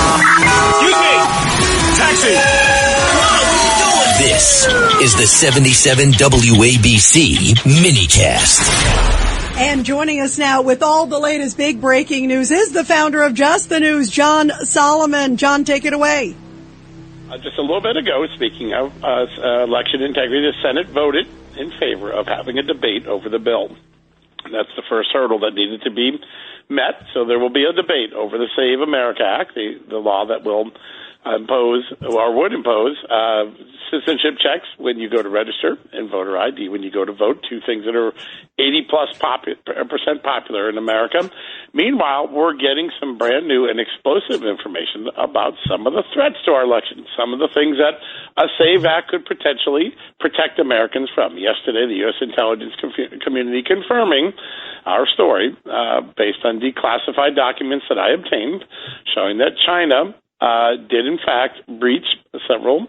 Excuse me! Taxi! This is the 77 WABC minicast. And joining us now with all the latest big breaking news is the founder of Just the News, John Solomon. John, take it away. Just a little bit ago, speaking of election integrity, the Senate voted in favor of having a debate over the bill. That's the first hurdle that needed to be met. So there will be a debate over the Save America Act, the law that will impose or would impose citizenship checks when you go to register and voter ID when you go to vote, two things that are 80% popular in America. Meanwhile, we're getting some brand new and explosive information about some of the threats to our election, some of the things that a SAVE Act could potentially protect Americans from. Yesterday, the U.S. intelligence community confirming our story based on declassified documents that I obtained showing that China did, in fact, breach several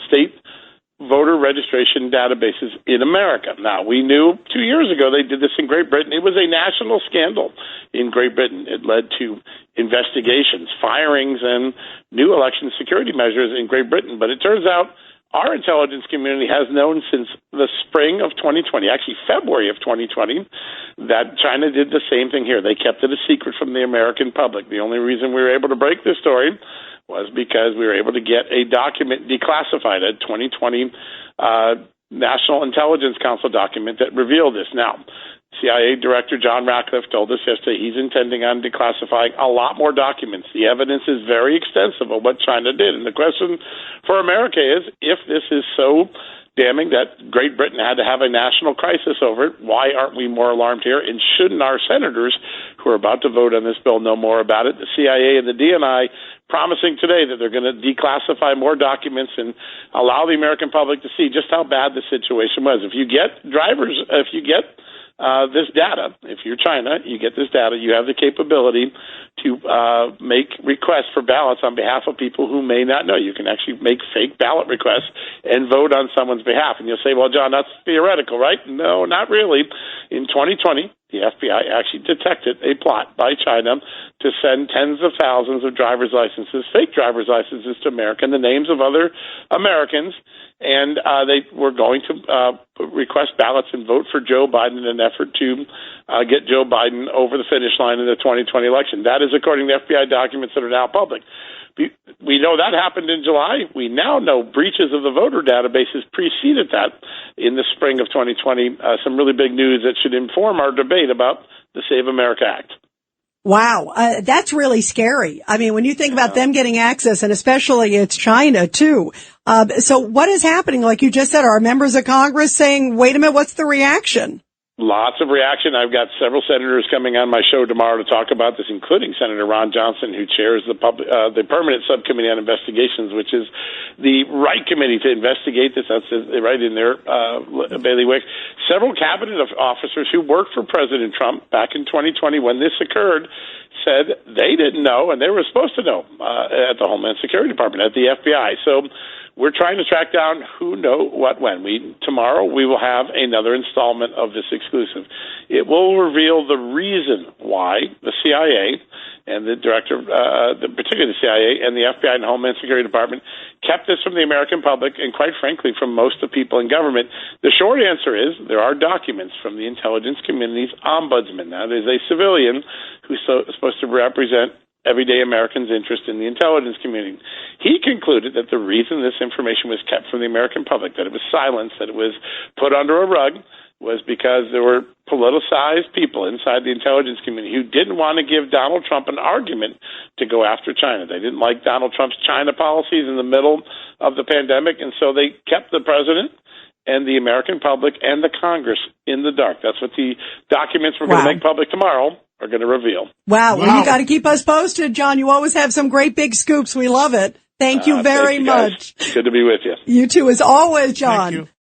state voter registration databases in America. Now, we knew 2 years ago they did this in Great Britain. It was a national scandal in Great Britain. It led to investigations, firings, and new election security measures in Great Britain. But it turns out our intelligence community has known since the spring of 2020, actually February of 2020, that China did the same thing here. They kept it a secret from the American public. The only reason we were able to break this story was because we were able to get a document declassified, a 2020 National Intelligence Council document that revealed this. Now, CIA Director John Ratcliffe told us yesterday he's intending on declassifying a lot more documents. The evidence is very extensive of what China did. And the question for America is, if this is so damning that Great Britain had to have a national crisis over it, why aren't we more alarmed here? And shouldn't our senators who are about to vote on this bill know more about it? The CIA and the DNI promising today that they're going to declassify more documents and allow the American public to see just how bad the situation was. If you get this data, if you're China, you get this data, you have the capability to make requests for ballots on behalf of people who may not know. You can actually make fake ballot requests and vote on someone's behalf. And you'll say, well, John, that's theoretical, right? No, not really. In 2020, the FBI actually detected a plot by China to send tens of thousands of driver's licenses, fake driver's licenses to America in the names of other Americans, and they were going to request ballots and vote for Joe Biden in an effort to get Joe Biden over the finish line in the 2020 election. That is according to FBI documents that are now public. We know that happened in July. We now know breaches of the voter databases preceded that in the spring of 2020. Some really big news that should inform our debate about the Save America Act. Wow, that's really scary. I mean, when you think about them getting access, and especially it's China, too. So what is happening? Like you just said, are members of Congress saying, wait a minute, what's the reaction? Lots of reaction. I've got several senators coming on my show tomorrow to talk about this, including Senator Ron Johnson, who chairs the Permanent Subcommittee on Investigations, which is the right committee to investigate this. That's right in their bailiwick. Several cabinet officers who worked for President Trump back in 2020 when this occurred said they didn't know, and they were supposed to know at the Homeland Security Department, at the FBI. So we're trying to track down who know what when. Tomorrow we will have another installment of this exclusive. It will reveal the reason why the CIA and the director, particularly the CIA and the FBI and Homeland Security Department, kept this from the American public and, quite frankly, from most of the people in government. The short answer is there are documents from the intelligence community's ombudsman. That is a civilian who's supposed to represent everyday Americans' interest in the intelligence community. He concluded that the reason this information was kept from the American public, that it was silenced, that it was put under a rug, was because there were politicized people inside the intelligence community who didn't want to give Donald Trump an argument to go after China. They didn't like Donald Trump's China policies in the middle of the pandemic, and so they kept the president and the American public and the Congress in the dark. That's what the documents we're going to make public tomorrow are going to reveal. Wow. Well, you got to keep us posted, John. You always have some great big scoops. We love it. Thank you very much. Good to be with you. You too, as always, John. Thank you.